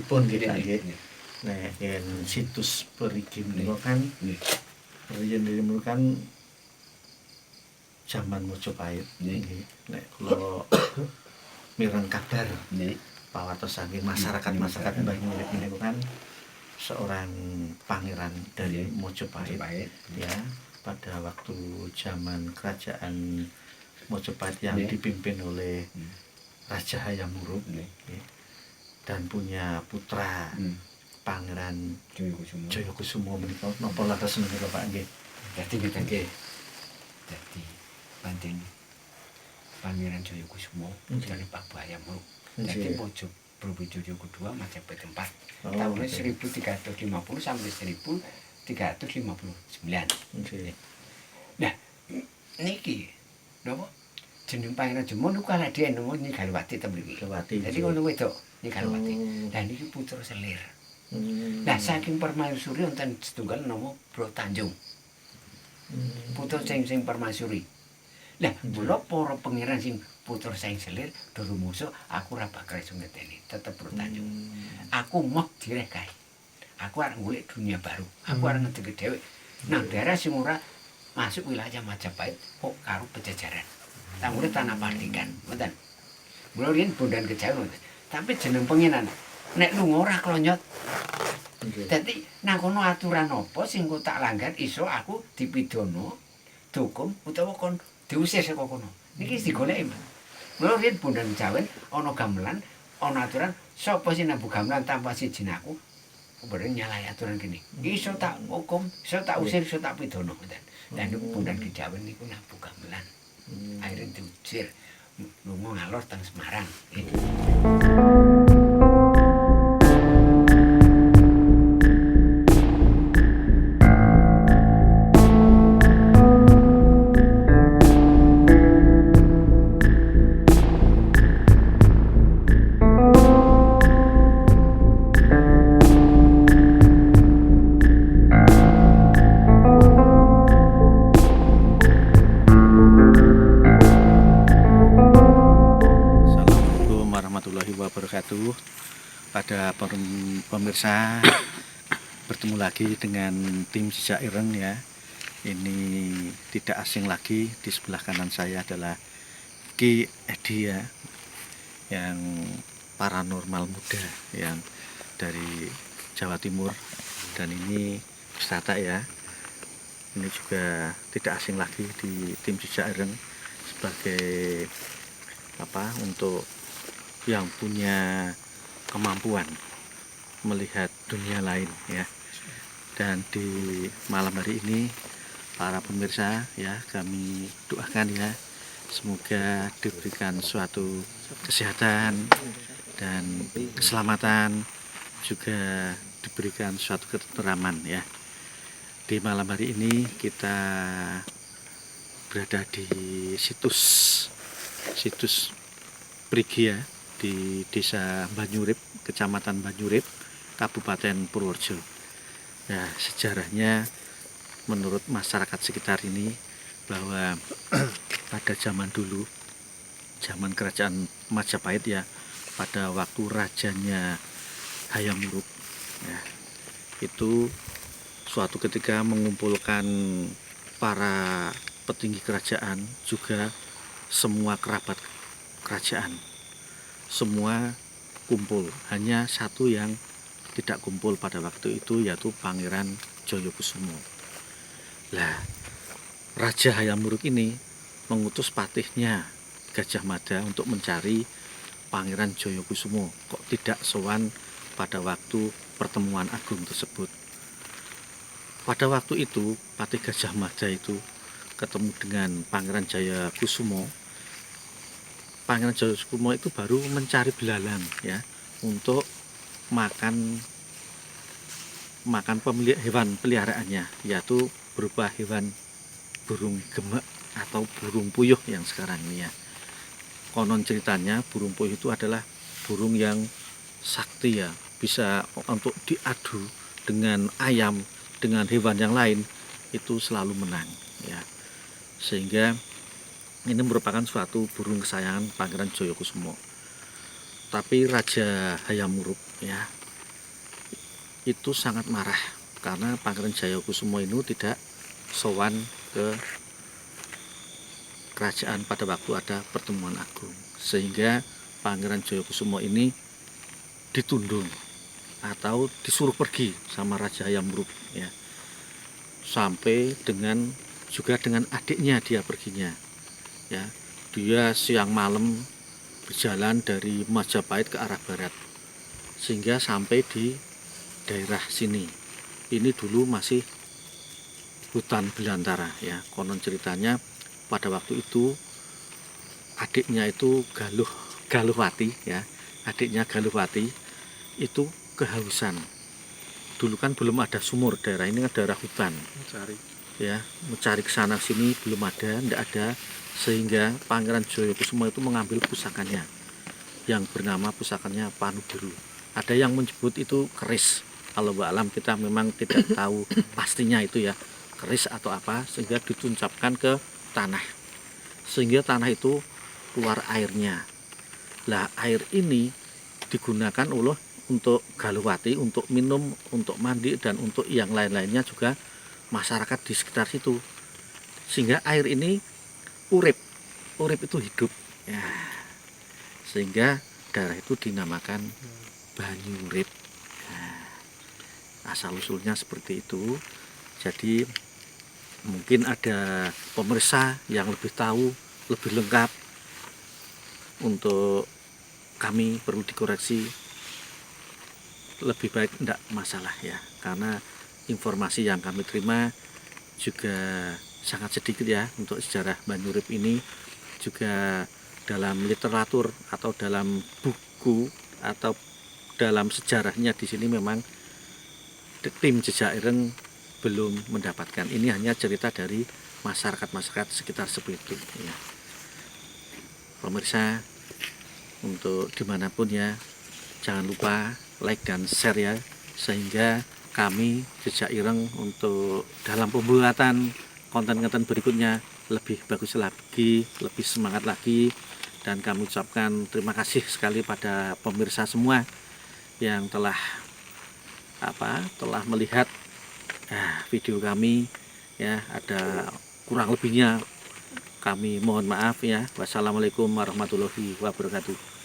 pun kita nggih. Nah, yen situs perigi menika kan riyen kan jaman Mojopahit nggih. Nek kula mireng kabar pawartos saking masyarakat Banyuwangi menika kan seorang pangeran dari Mojopahit ya, pada waktu zaman kerajaan Mojopahit yang dipimpin oleh Raja Hayam Wuruk dan punya putra Pangeran Jayakusuma menika napa lantas menika Pak nggih. Dadi ngeten nggih. Dadi banding Pangeran Jayakusuma jane Pak Hayam Wuruk. Dadi Brawijaya kedua Majapahit 4. Tahun 1350 sampai 1359. Nah, niki napa jeneng Pangeran Jemon niku kalih dhewe nemu Nyi Galwati ta mriki. Dadi ngono wedok Nyi Galwati. Lah niki putra selir. Nah, saking permaisuri wonten setunggal nama Bro Tanjung. Putra sing permaisuri. Lah, mula para pangeran sing putra sing selir do rumoso aku ora bakal iso ngeteni, tetep Bro Tanjung. Aku moh direh kae. Aku arep golek dunia baru. Aku arep ngedeke dhewe. Nang daerah sing ora masuk wilayah Majapahit kok karo Pajajaran. Tamune tanah Pandikan, ngoten. Mula riyen Bondan Kejawi ngoten. Tapi jeneng pengenan nek lunga ora klonyot. Dadi nang kono aturan apa sing kok tak langgar iso aku dipidana, dihukum utawa kon diusir saka kono. Niki digoleki, Mas. Mula riyen Bondan Kejawi ana gamelan, ana aturan sapa sing nabuh gamelan tanpa sijine aku bareng nyalahi aturan kene. Iso tak hukum, iso tak usir, iso tak pidana ngoten. Lah niku Bondan Kejawi niku nabuh gamelan. Akhirnya diusir lunga ngalor teng Semarang. Pada pemirsa, bertemu lagi dengan tim Jejak Ireng ya. Ini tidak asing lagi, di sebelah kanan saya adalah Ki Edi ya, yang paranormal muda yang dari Jawa Timur, dan ini wisata ya. Ini juga tidak asing lagi di tim Jejak Ireng sebagai untuk yang punya kemampuan melihat dunia lain ya. Dan di malam hari ini para pemirsa ya, kami doakan ya semoga diberikan suatu kesehatan dan keselamatan, juga diberikan suatu ketenteraman ya. Di malam hari ini kita berada di situs Prigi ya, di Desa Banyurip, Kecamatan Banyurip, Kabupaten Purworejo. Nah, sejarahnya menurut masyarakat sekitar ini bahwa pada zaman dulu, zaman kerajaan Majapahit ya, pada waktu rajanya Hayam Wuruk ya, itu suatu ketika mengumpulkan para petinggi kerajaan, juga semua kerabat kerajaan. Semua kumpul, hanya satu yang tidak kumpul pada waktu itu, yaitu Pangeran Jayakusuma. Lah, Raja Hayam Wuruk ini mengutus patihnya Gajah Mada untuk mencari Pangeran Jayakusuma. Kok tidak sowan pada waktu pertemuan agung tersebut. Pada waktu itu patih Gajah Mada itu ketemu dengan Pangeran Jayakusuma. Pangeran Jayakusuma itu baru mencari belalang ya, untuk makan hewan peliharaannya, yaitu berupa hewan burung gemek atau burung puyuh yang sekarang ini ya. Konon ceritanya burung puyuh itu adalah burung yang sakti ya, bisa untuk diadu dengan ayam, dengan hewan yang lain itu selalu menang ya. Sehingga ini merupakan suatu burung kesayangan Pangeran Jayakusuma. Tapi Raja Hayam Wuruk ya, itu sangat marah karena Pangeran Jayakusumo ini tidak sowan ke kerajaan pada waktu ada pertemuan agung, sehingga Pangeran Jayakusumo ini ditundung atau disuruh pergi sama Raja Hayam-Wuruk ya, sampai juga dengan adiknya dia perginya ya. Dia siang malam berjalan dari Majapahit ke arah barat sehingga sampai di daerah sini. Ini dulu masih hutan belantara ya. Konon ceritanya pada waktu itu adiknya itu Galuhwati ya, adiknya Galuhwati itu kehausan. Dulu kan belum ada sumur, daerah ini kan daerah hutan, mencari ke sana sini belum ada, tidak ada, sehingga Pangeran Jayakusumo itu mengambil pusakanya yang bernama pusakanya Panubiru. Ada yang menyebut itu keris, kalau alam kita memang tidak tahu pastinya itu ya keris atau apa, sehingga dituncapkan ke tanah sehingga tanah itu keluar airnya. Lah air ini digunakan untuk Galuhwati, untuk minum, untuk mandi, dan untuk yang lain-lainnya juga masyarakat di sekitar situ. Sehingga air ini urip itu hidup ya. Sehingga daerah itu dinamakan Banyurip. Nah, asal usulnya seperti itu. Jadi mungkin ada pemirsa yang lebih tahu, lebih lengkap, untuk kami perlu dikoreksi, lebih baik tidak masalah ya, karena informasi yang kami terima juga sangat sedikit ya untuk sejarah Banyurip ini. Juga dalam literatur atau dalam buku atau dalam sejarahnya di sini memang tim Jejak Ireng belum mendapatkan. Ini hanya cerita dari masyarakat sekitar seperti itu ya. Pemirsa, untuk dimanapun ya, jangan lupa like dan share ya, sehingga kami Jejak Ireng untuk dalam pembuatan konten-konten berikutnya lebih bagus lagi, lebih semangat lagi. Dan kami ucapkan terima kasih sekali pada pemirsa semua yang telah melihat video kami ya. Ada kurang lebihnya kami mohon maaf ya. Wassalamualaikum warahmatullahi wabarakatuh.